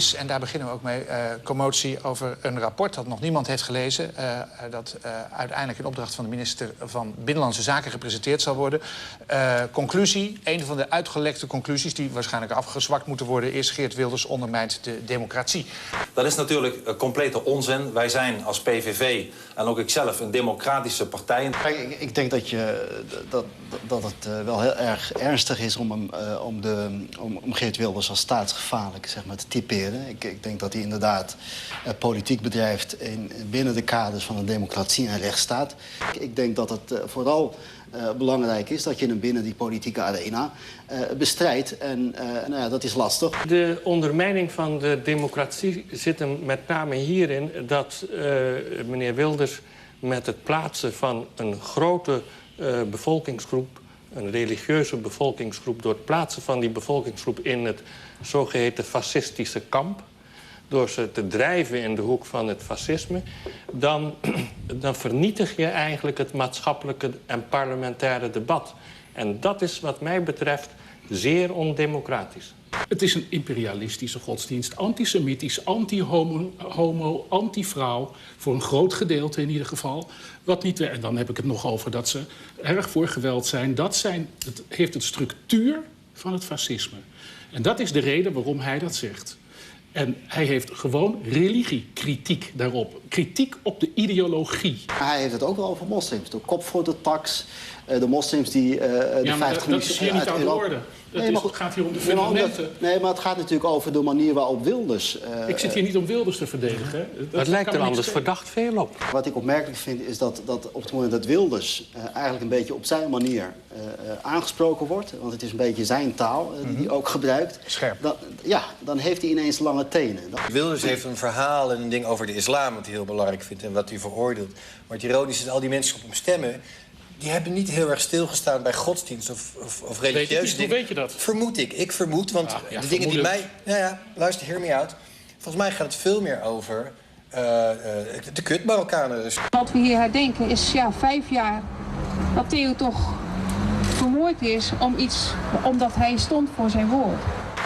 is, en daar beginnen we ook mee, commotie over een rapport dat nog niemand heeft gelezen. Dat uiteindelijk in opdracht van de minister van Binnenlandse Zaken gepresenteerd zal worden. Conclusie, een van de uitgelekte conclusies die waarschijnlijk afgezwakt moeten worden, is: Geert Wilders ondermijnt de democratie. Dat is natuurlijk complete onzin. Wij zijn als PVV en ook ikzelf een democratische partij. Ik denk dat het wel heel erg ernstig is om Geert Wilders als staatsgevaarlijk, zeg maar, te typeren. Ik denk dat hij inderdaad politiek bedrijft binnen de kaders van een democratie en rechtsstaat. Ik denk dat het vooral belangrijk is dat je hem binnen die politieke arena bestrijdt. En dat is lastig. De ondermijning van de democratie zit hem met name hierin dat meneer Wilders met het plaatsen van een grote bevolkingsgroep, een religieuze bevolkingsgroep, door het plaatsen van die bevolkingsgroep in het zogeheten fascistische kamp, door ze te drijven in de hoek van het fascisme, dan vernietig je eigenlijk het maatschappelijke en parlementaire debat. En dat is wat mij betreft zeer ondemocratisch. Het is een imperialistische godsdienst, antisemitisch, anti-homo, anti-vrouw, voor een groot gedeelte in ieder geval. Wat niet, en dan heb ik het nog over dat ze erg voor geweld zijn. Het heeft de structuur van het fascisme. En dat is de reden waarom hij dat zegt. En hij heeft gewoon religiekritiek daarop. Kritiek op de ideologie. Hij heeft het ook wel over moslims. De kop voor de tax, de moslims die de 50 dat is hier niet aan de orde. Het gaat hier om de fundamenten. Nee, maar het gaat natuurlijk over de manier waarop Wilders... ik zit hier niet om Wilders te verdedigen. Hè. Het lijkt er anders verdacht veel op. Wat ik opmerkelijk vind is dat op het moment dat Wilders eigenlijk een beetje op zijn manier aangesproken wordt, want het is een beetje zijn taal die hij ook gebruikt. Scherp. Dan heeft hij ineens lange tenen. Wilders heeft een verhaal en een ding over de islam wat hij heel belangrijk vindt en wat hij veroordeelt. Maar het ironische is, al die mensen die op hem stemmen, die hebben niet heel erg stilgestaan bij godsdienst of religieuze dingen. Hoe weet je dat? Vermoed ik. Ik vermoed, want de dingen die mij... luister, hear me out. Volgens mij gaat het veel meer over de kut Marokkanen. Dus. Wat we hier herdenken is 5 jaar dat Theo toch vermoord is omdat hij stond voor zijn woord.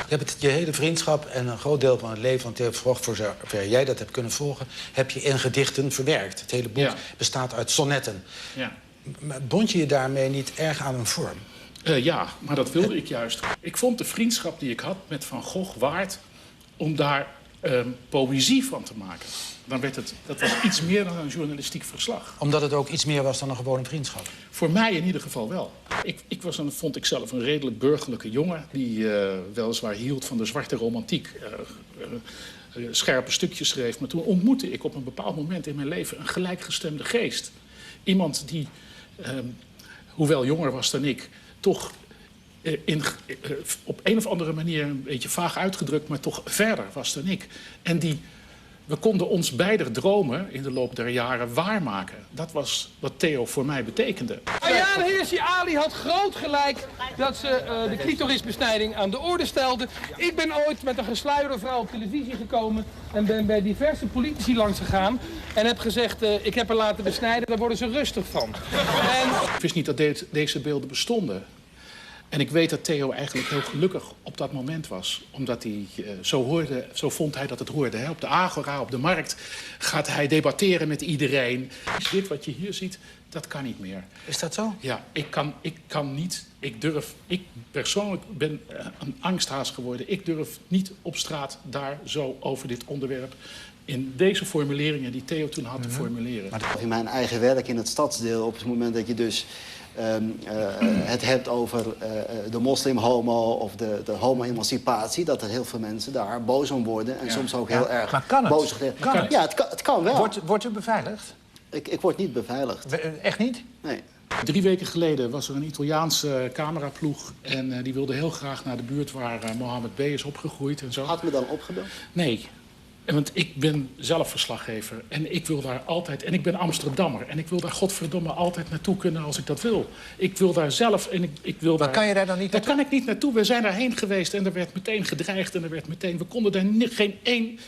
Je hebt je hele vriendschap en een groot deel van het leven van Theo van Gogh, voor zover jij dat hebt kunnen volgen, heb je in gedichten verwerkt. Het hele boek bestaat uit sonnetten. Ja. Bond je daarmee niet erg aan een vorm? Ja, maar dat wilde ik juist. Ik vond de vriendschap die ik had met Van Gogh waard om daar poëzie van te maken. Dat was iets meer dan een journalistiek verslag. Omdat het ook iets meer was dan een gewone vriendschap? Voor mij in ieder geval wel. Ik vond ik zelf een redelijk burgerlijke jongen die weliswaar hield van de zwarte romantiek. Scherpe stukjes schreef. Maar toen ontmoette ik op een bepaald moment in mijn leven een gelijkgestemde geest. Iemand die, hoewel jonger was dan ik, toch op een of andere manier, een beetje vaag uitgedrukt, maar toch verder was dan ik. En we konden ons beide dromen in de loop der jaren waarmaken. Dat was wat Theo voor mij betekende. Ayaan Hirsi Ali had groot gelijk dat ze de clitorisbesnijding aan de orde stelde. Ik ben ooit met een gesluierde vrouw op televisie gekomen en ben bij diverse politici langs gegaan en heb gezegd, ik heb haar laten besnijden, daar worden ze rustig van. Ik wist niet dat deze beelden bestonden. En ik weet dat Theo eigenlijk heel gelukkig op dat moment was. Omdat hij zo vond hij dat het hoorde. Hè? Op de agora, op de markt gaat hij debatteren met iedereen. Dit wat je hier ziet, dat kan niet meer. Is dat zo? Ja, ik kan niet. Ik persoonlijk ben een angsthaas geworden. Ik durf niet op straat daar zo over dit onderwerp in deze formuleringen die Theo toen had te formuleren. Maar in mijn eigen werk in het stadsdeel, op het moment dat je dus het hebt over de moslim-homo of de homo-emancipatie, dat er heel veel mensen daar boos om worden en soms ook heel erg maar kan het? boos. Ja, het kan wel. Wordt u beveiligd? Ik word niet beveiligd. Echt niet? Nee. 3 weken geleden was er een Italiaanse cameraploeg en die wilde heel graag naar de buurt waar Mohammed B. is opgegroeid en zo. Had me dan opgebeld? Nee. Want ik ben zelf verslaggever en ik wil daar altijd... En ik ben Amsterdammer en ik wil daar godverdomme altijd naartoe kunnen als ik dat wil. Ik wil daar zelf en ik wil maar kan je daar dan niet naartoe? Daar kan ik niet naartoe. We zijn daarheen geweest en er werd meteen gedreigd en er werd meteen... We konden daar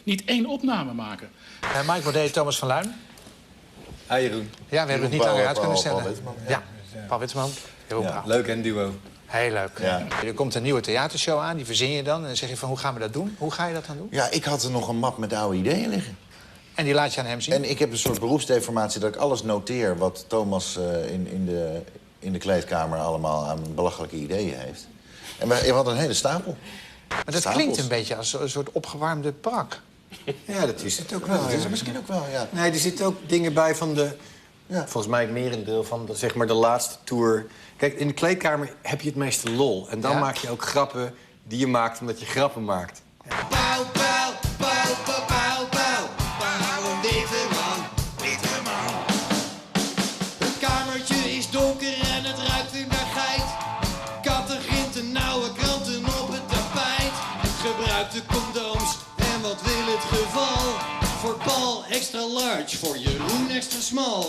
niet één opname maken. Mike Baudet, Thomas van Luijn. Hi Jeroen. Ja, we hebben het niet langer uit kunnen stellen. Paul Witteman. Ja, Paul Witteman. Ja, leuk en duo. Heel leuk. Ja. Er komt een nieuwe theatershow aan, die verzin je dan. En dan zeg je van, hoe gaan we dat doen? Hoe ga je dat dan doen? Ja, ik had er nog een map met oude ideeën liggen. En die laat je aan hem zien? En ik heb een soort beroepsdeformatie dat ik alles noteer... wat Thomas in de kleedkamer allemaal aan belachelijke ideeën heeft. En we hadden een hele stapel. Maar dat klinkt een beetje als een soort opgewarmde prak. Ja, dat is het ook wel. Dat is er misschien ook wel, ja. Nee, er zitten ook dingen bij van de... Ja. Volgens mij het merendeel van de, zeg maar, de laatste tour. Kijk, in de kleedkamer heb je het meeste lol. En dan maak je ook grappen die je maakt omdat je grappen maakt. Pauw, pauw, pauw, pauw, pauw, pauw. Pauw, een witte man, witte man. Het kamertje is donker en het ruikt weer naar geit. Katten, ginten, nauwe kranten op het tapijt. Gebruikte condooms en wat wil het geval? Voor Paul extra large, voor Jeroen extra small.